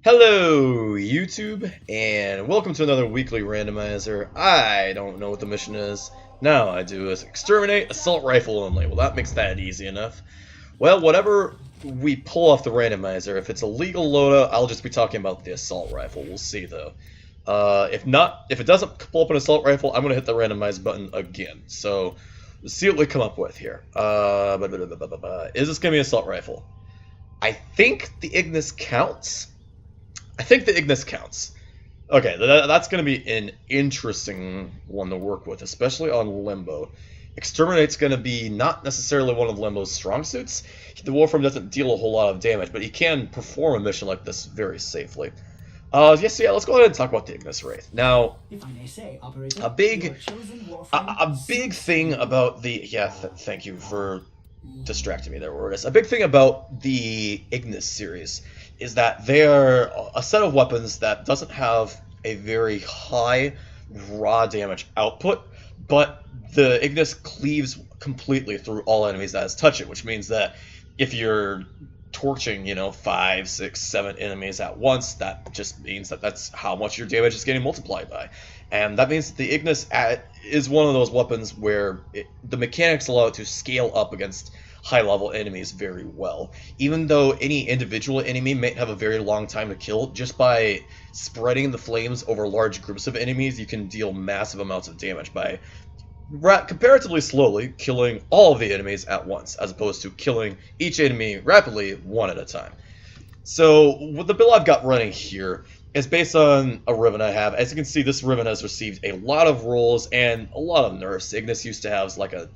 Hello, YouTube, and welcome to another weekly randomizer. I don't know what the mission is. Now I do is exterminate assault rifle only. Well, that makes that easy enough. Well, whatever we pull off the randomizer, if it's a legal loadout, I'll just be talking about the assault rifle. We'll see, though. If it doesn't pull up an assault rifle, I'm going to hit the randomize button again. So, let's see what we come up with here. Is this going to be an assault rifle? I think the Ignis counts. Okay, that's going to be an interesting one to work with, especially on Limbo. Exterminate's going to be not necessarily one of Limbo's strong suits. The Warframe doesn't deal a whole lot of damage, but he can perform a mission like this very safely. Let's go ahead and talk about the Ignis Wraith. Now, if I may say, operator, a big thing about the... thank you for distracting me there, Wordis. A big thing about the Ignis series is that they are a set of weapons that doesn't have a very high raw damage output, but the Ignis cleaves completely through all enemies that touch it, which means that if you're torching, 5, 6, 7 enemies at once, that just means that that's how much your damage is getting multiplied by. And that means that the Ignis is one of those weapons where the mechanics allow it to scale up against high-level enemies very well. Even though any individual enemy may have a very long time to kill, just by spreading the flames over large groups of enemies, you can deal massive amounts of damage by comparatively slowly killing all of the enemies at once, as opposed to killing each enemy rapidly one at a time. So, what the build I've got running here is based on a Riven I have. As you can see, this Riven has received a lot of rolls and a lot of nerfs. Ignis used to have like a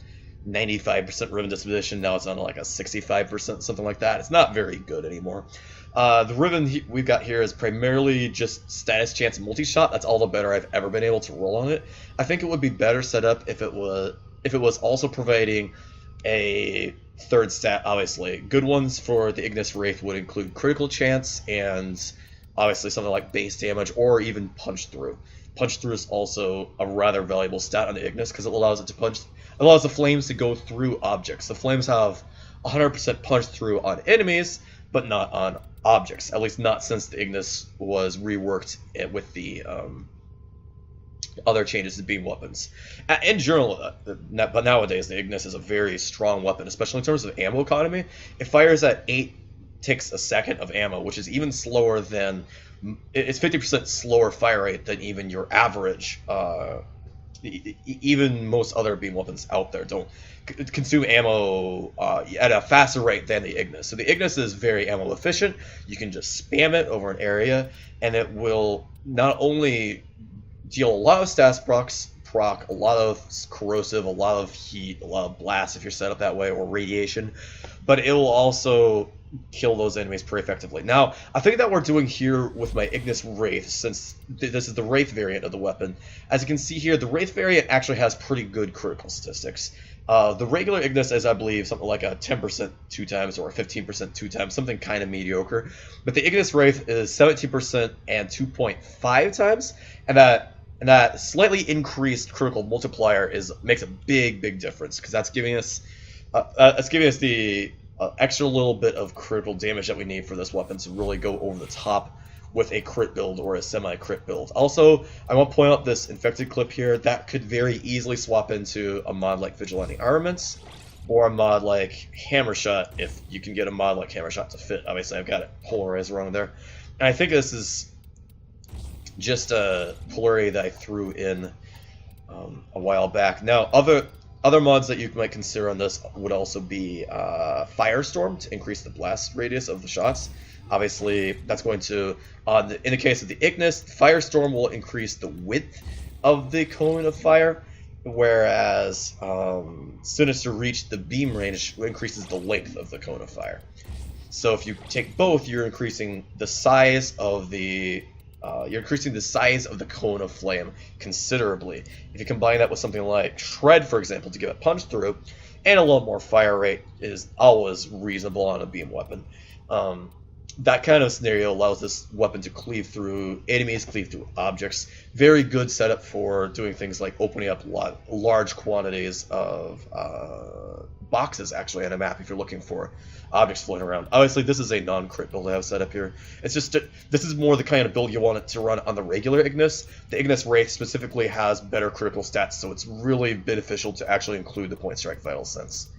95% Riven disposition, now it's on like a 65%, something like that. It's not very good anymore. The Riven we've got here is primarily just status chance multi-shot. That's all the better I've ever been able to roll on it. I think it would be better set up if it was also providing a third stat, obviously. Good ones for the Ignis Wraith would include critical chance and obviously something like base damage or even punch through. Punch through is also a rather valuable stat on the Ignis because it allows the flames to go through objects. The flames have 100% punch through on enemies, but not on objects. At least not since the Ignis was reworked with the other changes to beam weapons. In general, but nowadays the Ignis is a very strong weapon, especially in terms of ammo economy. It fires at 8 ticks a second of ammo, which is even slower than... It's 50% slower fire rate than even your average... even most other beam weapons out there don't consume ammo at a faster rate than the Ignis. So the Ignis is very ammo efficient. You can just spam it over an area, and it will not only deal a lot of stats proc, a lot of corrosive, a lot of heat, a lot of blast if you're set up that way, or radiation, but it will also kill those enemies pretty effectively. Now, I think that we're doing here with my Ignis Wraith, since this is the Wraith variant of the weapon. As you can see here, the Wraith variant actually has pretty good critical statistics. The regular Ignis is, I believe, something like a 10% 2 times or a 15% 2 times, something kind of mediocre. But the Ignis Wraith is 17% and 2.5 times, and that slightly increased critical multiplier makes a big difference, because that's giving us the extra little bit of critical damage that we need for this weapon to really go over the top with a crit build or a semi-crit build. Also, I want to point out this infected clip here. That could very easily swap into a mod like Vigilante Armaments or a mod like Hammershot, if you can get a mod like Hammershot to fit. Obviously, I've got it polarized wrong there. And I think this is just a polarity that I threw in a while back. Now, other mods that you might consider on this would also be Firestorm to increase the blast radius of the shots. Obviously, that's going to, in the case of the Ignis, Firestorm will increase the width of the cone of fire, whereas Sinister Reach, the beam range, increases the length of the cone of fire. So if you take both, you're increasing the size of the cone of flame considerably. If you combine that with something like Shred, for example, to give it punch through, and a little more fire rate is always reasonable on a beam weapon. that kind of scenario allows this weapon to cleave through enemies, cleave through objects. Very good setup for doing things like opening up large quantities of boxes, actually, on a map if you're looking for objects floating around. Obviously, this is a non-crit build I have set up here. It's just, this is more the kind of build you want it to run on the regular Ignis. The Ignis Wraith specifically has better critical stats, so it's really beneficial to actually include the Point Strike Vital Sense.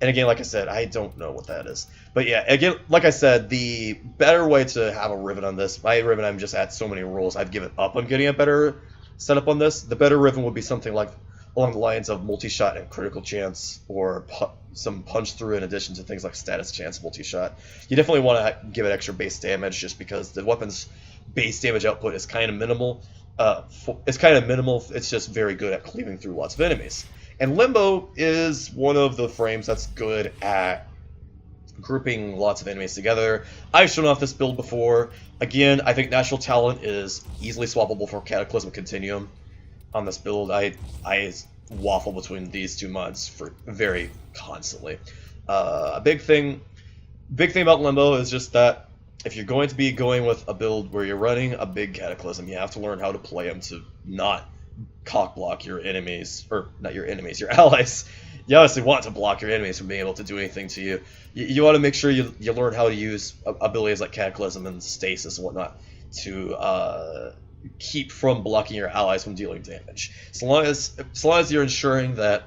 And again, like I said, I don't know what that is. But yeah, again, like I said, the better way to have a Riven on this, my Riven, I'm just at so many rolls, I've given up on getting a better setup on this. The better Riven would be something like along the lines of multi-shot and critical chance, or some punch through in addition to things like status chance multi-shot. You definitely want to give it extra base damage just because the weapon's base damage output is kind of minimal. It's just very good at cleaving through lots of enemies. And Limbo is one of the frames that's good at grouping lots of enemies together. I've shown off this build before. Again, I think Natural Talent is easily swappable for Cataclysm Continuum on this build. I waffle between these two mods for very constantly. A big thing about Limbo is just that if you're going to be going with a build where you're running a big Cataclysm, you have to learn how to play them to not cock block your enemies, or not your enemies, your allies. You obviously want to block your enemies from being able to do anything to you. You want to make sure you learn how to use abilities like Cataclysm and Stasis and whatnot to keep from blocking your allies from dealing damage. So long as you're ensuring that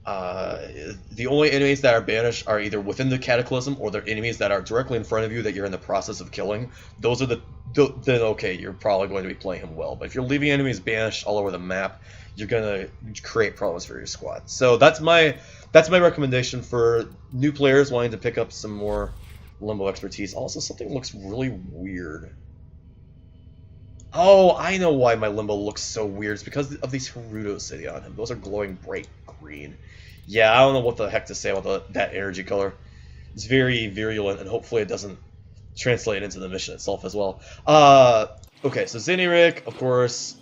the only enemies that are banished are either within the Cataclysm or they're enemies that are directly in front of you that you're in the process of killing, those are then okay, you're probably going to be playing him well. But if you're leaving enemies banished all over the map, you're gonna create problems for your squad. So that's my recommendation for new players wanting to pick up some more Limbo expertise. Also, something looks really weird. Oh, I know why my Limbo looks so weird. It's because of these Haruto City on him. Those are glowing bright green. Yeah, I don't know what the heck to say about that energy color. It's very virulent, and hopefully it doesn't translate into the mission itself as well. Okay, so Ziniric, of course.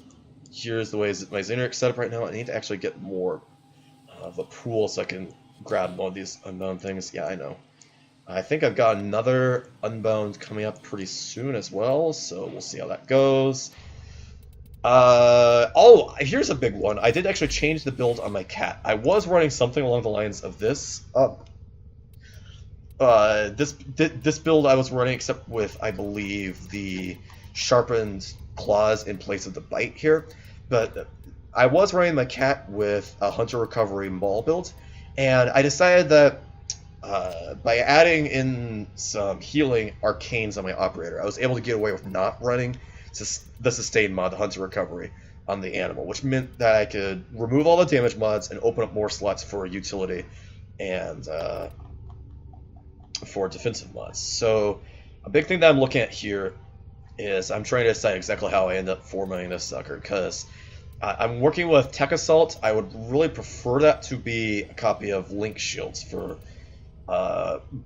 Here's the way my Ziniric's set up right now. I need to actually get more of a pool so I can grab one of these unbound things. Yeah, I know. I think I've got another unbound coming up pretty soon as well, so we'll see how that goes. Oh, here's a big one. I did actually change the build on my cat. I was running something along the lines of this. This build I was running, except with, I believe, the sharpened claws in place of the bite here. But I was running my cat with a Hunter Recovery Maul build, and I decided that by adding in some healing arcanes on my operator, I was able to get away with not running the sustain mod, the Hunter Recovery, on the animal, which meant that I could remove all the damage mods and open up more slots for utility and for defensive mods. So a big thing that I'm looking at here is I'm trying to decide exactly how I end up formatting this sucker, because I'm working with Tech Assault. I would really prefer that to be a copy of Link Shields for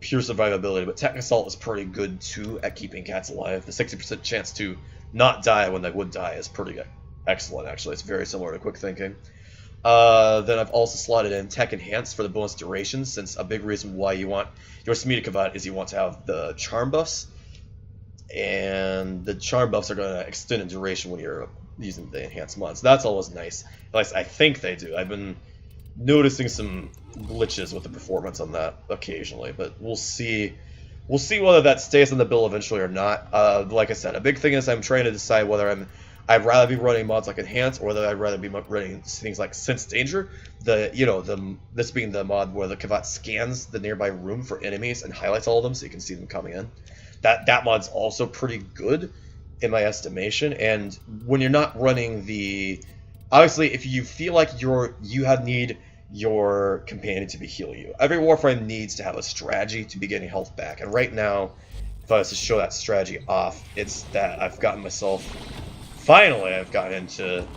pure survivability, but Tech Assault is pretty good too at keeping cats alive. The 60% chance to not die when they would die is pretty excellent, actually. It's very similar to Quick Thinking. Then I've also slotted in Tech Enhance for the bonus duration, since a big reason why you want your Semitic Kavat is you want to have the charm buffs, and the charm buffs are going to extend in duration when you're using the enhanced mods. That's always nice. At least I think they do. I've been noticing some glitches with the performance on that occasionally, but we'll see. We'll see whether that stays on the bill eventually or not. Like I said, a big thing is I'm trying to decide whether I'd rather be running mods like Enhance or whether I'd rather be running things like Sense Danger. This being the mod where the Kavat scans the nearby room for enemies and highlights all of them so you can see them coming in. That mod's also pretty good in my estimation. And when you're not running obviously, if you feel like you need your companion to be healing you, every Warframe needs to have a strategy to be getting health back. And right now, if I was to show that strategy off, it's that I've gotten into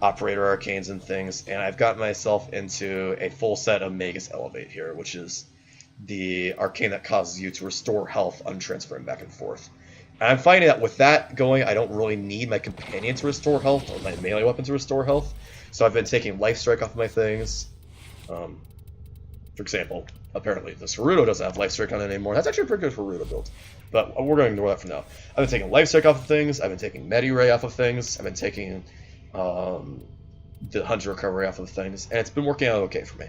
Operator Arcanes and things, and I've gotten myself into a full set of Magus Elevate here, which is the arcane that causes you to restore health on transferring back and forth. And I'm finding that with that going, I don't really need my companion to restore health or my melee weapon to restore health. So I've been taking Life Strike off of my things. For example, apparently this Haruto doesn't have Life Strike on it anymore. That's actually a pretty good Haruto build. but we're going to ignore that for now. I've been taking life strike off of things. I've been taking Medi Ray off of things. I've been taking the Hunter recovery off of things, and it's been working out okay for me.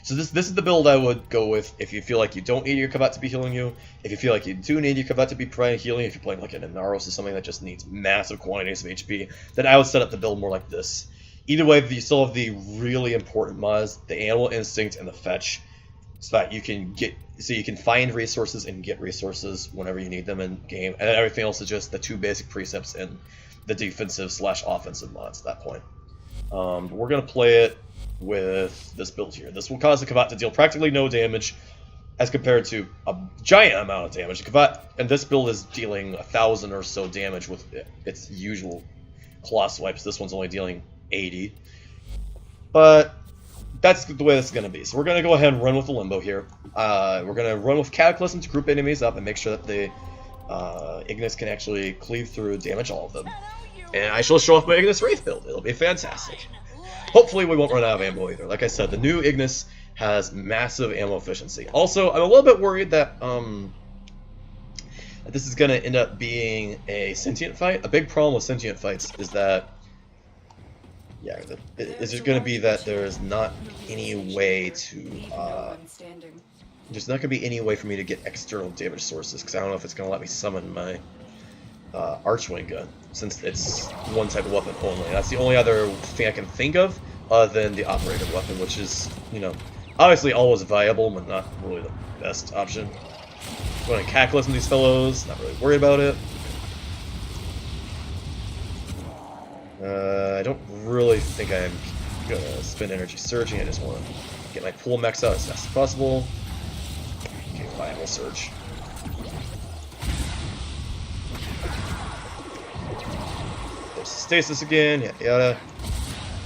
So this is the build I would go with if you feel like you don't need your Kavat to be healing you. If you feel like you do need your Kavat to be healing, if you're playing like an Inaros or something that just needs massive quantities of HP, then I would set up the build more like this. Either way, you still have the really important mods, the Animal Instinct and the Fetch, so that you can find resources and get resources whenever you need them in game, and then everything else is just the two basic precepts in the defensive/offensive mods at that point. We're gonna play it with this build here. This will cause the Kavat to deal practically no damage as compared to a giant amount of damage. The Kavat, and this build is dealing 1,000 or so damage with its usual claw swipes. This one's only dealing 80. But that's the way this is going to be. So we're going to go ahead and run with the Limbo here. We're going to run with Cataclysm to group enemies up and make sure that the Ignis can actually cleave through, damage all of them. And I shall show off my Ignis Wraith build. It'll be fantastic. Hopefully we won't run out of ammo either. Like I said, the new Ignis has massive ammo efficiency. Also, I'm a little bit worried that this is going to end up being a sentient fight. A big problem with sentient fights is that, yeah, it's just going to be that there's not any way to, there's not going to be any way for me to get external damage sources, because I don't know if it's going to let me summon my Archwing gun, since it's one type of weapon only. That's the only other thing I can think of other than the operator weapon, which is, you know, obviously always viable, but not really the best option. Going to Cataclysm these fellows, not really worried about it. I don't really think I'm going to spend energy surging. I just want to get my pool max out as fast as possible. Okay, fine, we'll surge. There's stasis again, yada yada.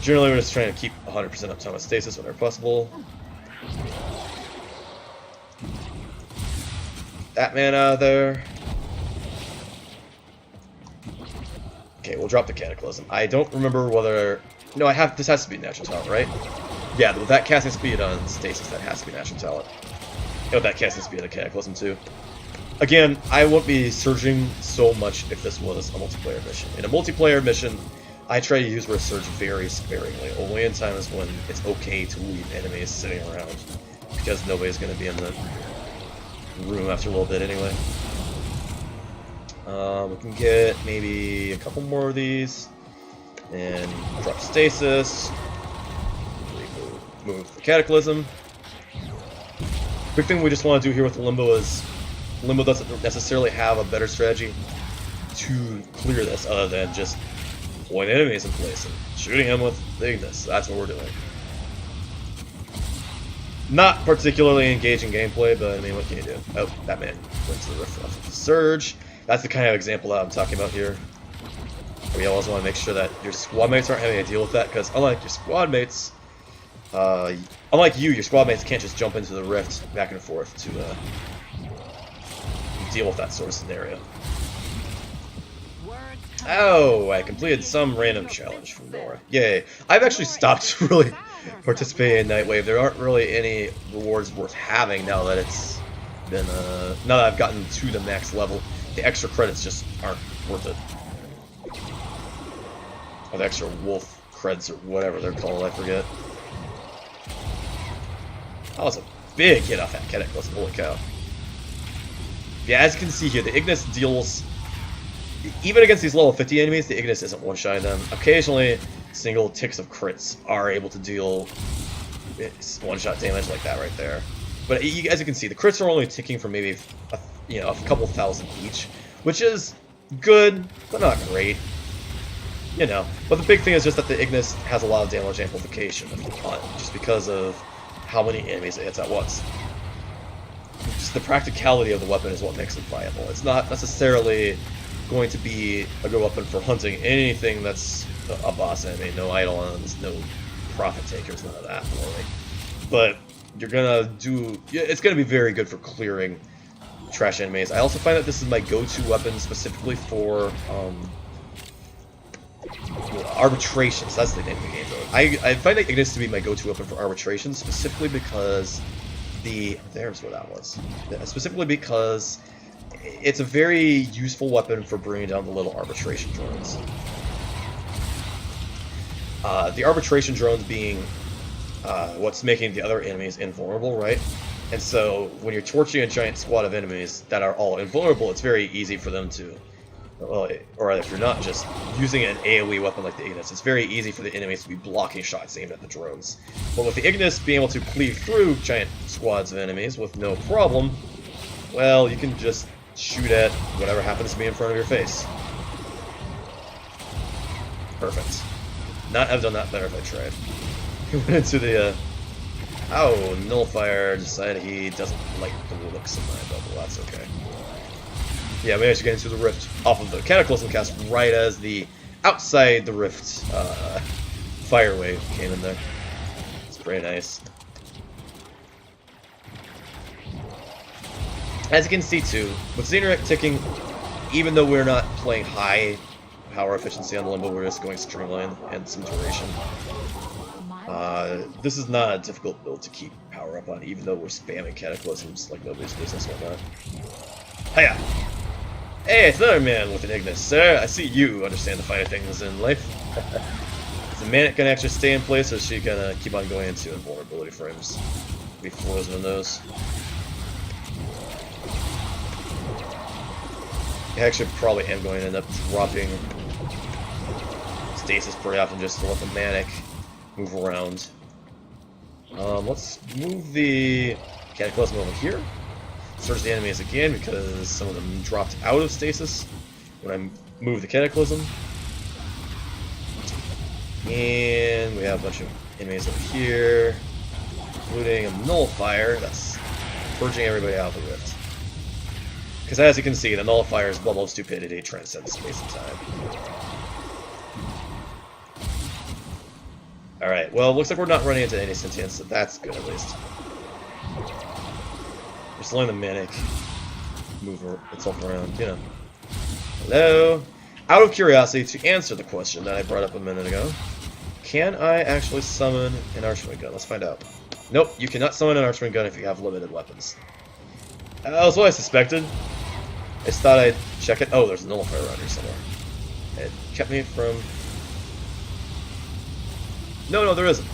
Generally, we're just trying to keep 100% uptime of stasis whenever possible. That man out of there. Okay, we'll drop the Cataclysm. I don't remember whether... No, this has to be natural talent, right? Yeah, with that casting speed on stasis, that has to be natural talent. And with that casting speed on Cataclysm too. Again, I won't be surging so much if this was a multiplayer mission. In a multiplayer mission, I try to use Surge very sparingly, only in times when it's okay to leave enemies sitting around, because nobody's going to be in the room after a little bit anyway. We can get maybe a couple more of these, and drop stasis, move the Cataclysm. Big thing we just want to do here with the Limbo is, Limbo doesn't necessarily have a better strategy to clear this other than just point enemies in place and shooting him with the Ignis. That's what we're doing. Not particularly engaging gameplay, but I mean, what can you do? Oh, that man went to the roof off of the surge. That's the kind of example that I'm talking about here. We always want to make sure that your squad mates aren't having to deal with that, because unlike your squad mates, unlike you, your squad mates can't just jump into the rift back and forth to deal with that sort of scenario. Oh, I completed some random challenge from Nora. Yay. I've actually stopped really participating in Nightwave. There aren't really any rewards worth having now that it's been, now that I've gotten to the max level. The extra credits just aren't worth it. Or the extra wolf creds or whatever they're called, I forget. That was a big hit off that Cataclysm, holy cow. Yeah, as you can see here, the Ignis deals... Even against these level 50 enemies, the Ignis isn't one-shotting them. Occasionally, single ticks of crits are able to deal one-shot damage like that right there. But as you can see, the crits are only ticking for maybe a couple thousand each, which is good, but not great. You know, but the big thing is just that the Ignis has a lot of damage amplification just because of how many enemies it hits at once. Just the practicality of the weapon is what makes it viable. It's not necessarily going to be a good weapon for hunting anything that's a boss enemy, no eidolons, no profit takers, none of that really. But you're gonna do, it's gonna be very good for clearing trash enemies. I also find that this is my go-to weapon specifically for arbitrations. That's the name of the game though. I find that Ignis to be my go-to weapon for arbitrations specifically because There's where that was. Specifically because it's a very useful weapon for bringing down the little arbitration drones. The arbitration drones being what's making the other enemies invulnerable, right? And so when you're torching a giant squad of enemies that are all invulnerable, it's very easy for them to, well, or if you're not just using an AoE weapon like the Ignis, it's very easy for the enemies to be blocking shots aimed at the drones. But with the Ignis being able to cleave through giant squads of enemies with no problem, well, you can just shoot at whatever happens to be in front of your face. Perfect. Not have done that better if I tried. He went into the, oh, Nullifier decided he doesn't like the looks of my bubble, that's okay. Yeah, we managed to get into the rift off of the Cataclysm cast right as the outside the rift fire wave came in there. It's pretty nice. As you can see too, with Xeneric ticking, even though we're not playing high power efficiency on the Limbo, we're just going streamline and some duration. This is not a difficult build to keep power up on, even though we're spamming Cataclysms like nobody's business right now. Hiya! Hey, it's another man with an Ignis, sir. I see you understand the finer things in life. Is the Manic gonna actually stay in place, or is she gonna keep on going into invulnerability frames? Be frozen in those. I actually probably am going to end up dropping stasis pretty often just to let the Manic move around. Let's move the Cataclysm over here. Search the enemies again because some of them dropped out of stasis when I moved the Cataclysm. And we have a bunch of enemies over here, including a Nullifier that's purging everybody out of the rift. Because as you can see, the Nullifier's bubble of stupidity transcends space and time. Alright, well, it looks like we're not running into any sentience, so that's good at least. We're slowing the Manic move itself around, you know. Hello? Out of curiosity, to answer the question that I brought up a minute ago, can I actually summon an Archwing gun? Let's find out. Nope, you cannot summon an Archwing gun if you have limited weapons. That was what I suspected. I just thought I'd check it. Oh, there's a Nullifier around here somewhere. It kept me from... No, there isn't.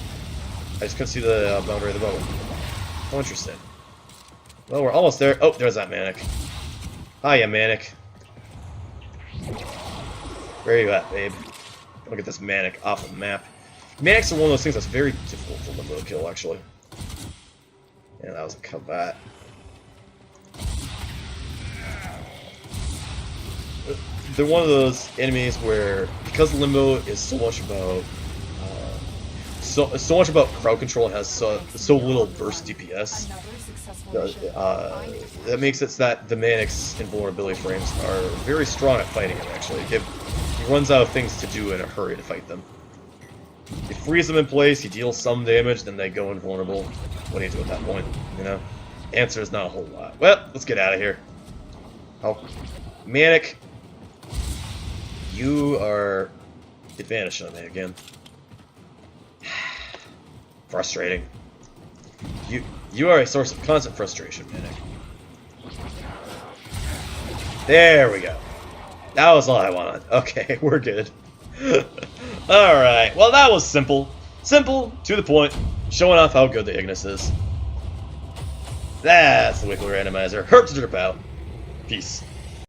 I just couldn't see the boundary of the bubble. How interesting. Well, we're almost there. Oh, there's that Manic. Hiya, Manic. Where are you at, babe? Look at this Manic off the map. Manics are one of those things that's very difficult for Limbo to kill, actually. Yeah, that was a combat. They're one of those enemies where, because Limbo is so much about so much about crowd control and has so little burst DPS, that makes it so that the Manic's invulnerability frames are very strong at fighting him, actually. He runs out of things to do in a hurry to fight them. You freeze them in place, you deal some damage, then they go invulnerable. What do you do at that point, you know? Answer is not a whole lot. Well, let's get out of here. Oh, Manic, you are advantaged on me again. Frustrating. You are a source of constant frustration, Manic. There we go. That was all I wanted. Okay, we're good. Alright, well that was simple. Simple, to the point, showing off how good the Ignis is. That's the weekly randomizer. Herp to drip out. Peace.